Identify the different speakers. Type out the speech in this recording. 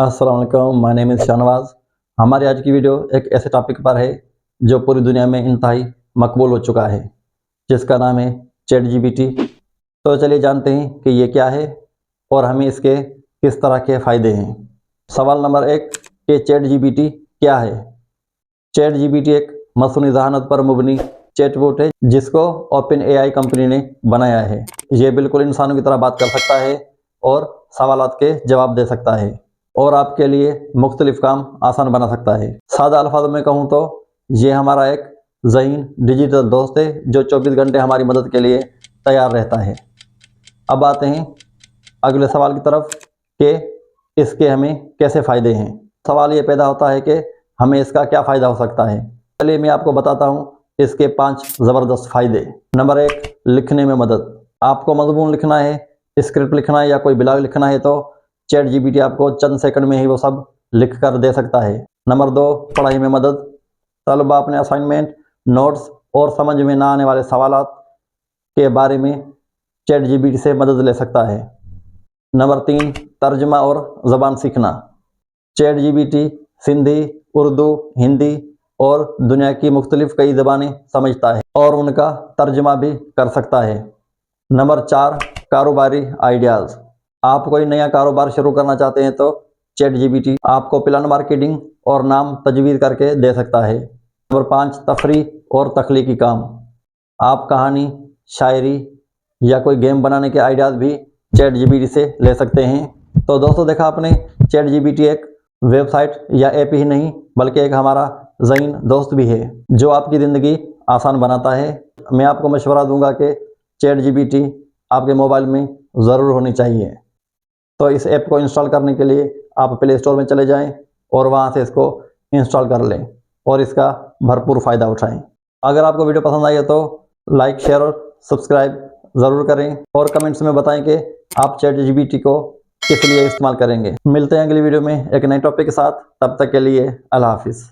Speaker 1: अस्सलाम वालेकुम, my name is Shahnawaz. हमारी आज की वीडियो एक ऐसे टॉपिक पर है जो पूरी दुनिया में इंतहाई मकबूल हो चुका है, जिसका नाम है चैट जीपीटी। तो चलिए जानते हैं कि ये क्या है और हमें इसके किस तरह के फ़ायदे हैं। सवाल नंबर 1 कि चैट जीपीटी क्या है। चैट जीपीटी एक मसनूई ज़हानत पर मुबनी चैटबॉट है जिसको ओपन एआई कंपनी ने बनाया है। ये बिल्कुल इंसानों की तरह बात कर सकता है और सवालात के जवाब दे सकता है और आपके लिए मुख्तलिफ काम आसान बना सकता है। सादा अल्फाज में कहूँ तो ये हमारा एक ज़हीन डिजिटल दोस्त है जो 24 घंटे हमारी मदद के लिए तैयार रहता है। अब आते हैं अगले सवाल की तरफ कि इसके हमें कैसे फ़ायदे हैं। सवाल ये पैदा होता है कि हमें इसका क्या फ़ायदा हो सकता है। चलिए मैं आपको बताता हूँ इसके 5 ज़बरदस्त फ़ायदे। नंबर 1, लिखने में मदद। आपको मज़मून लिखना है, स्क्रिप्ट लिखना है या कोई ब्लॉग लिखना है तो चैट जीपीटी आपको चंद सेकंड में ही वो सब लिख कर दे सकता है। नंबर 2, पढ़ाई में मदद। तलबा अपने असाइनमेंट, नोट्स और समझ में ना आने वाले सवालात के बारे में चैट जीपीटी से मदद ले सकता है। नंबर 3, तर्जमा और ज़बान सीखना। चैट जीपीटी सिंधी, उर्दू, हिंदी और दुनिया की मुख्तलिफ कई ज़बानें समझता है और उनका तर्जमा भी कर सकता है। नंबर 4, कारोबारी आइडियाज़। आप कोई नया कारोबार शुरू करना चाहते हैं तो चैट जीपीटी आपको प्लान, मार्केटिंग और नाम तजवीज़ करके दे सकता है। नंबर 5, तफरीह और तख्लीकी काम। आप कहानी, शायरी या कोई गेम बनाने के आइडियाज़ भी चैट जीपीटी से ले सकते हैं। तो दोस्तों देखा आपने, चैट जीपीटी एक वेबसाइट या ऐप ही नहीं बल्कि एक हमारा ज़हीन दोस्त भी है जो आपकी ज़िंदगी आसान बनाता है। मैं आपको मशवरा दूंगा कि चैट जीपीटी आपके मोबाइल में ज़रूर होनी चाहिए। तो इस ऐप को इंस्टॉल करने के लिए आप प्ले स्टोर में चले जाएं और वहां से इसको इंस्टॉल कर लें और इसका भरपूर फ़ायदा उठाएं। अगर आपको वीडियो पसंद आई है तो लाइक, शेयर और सब्सक्राइब ज़रूर करें और कमेंट्स में बताएं कि आप चैट जीपीटी को किस लिए इस्तेमाल करेंगे। मिलते हैं अगली वीडियो में एक नए टॉपिक के साथ। तब तक के लिए अल्लाह हाफिज़।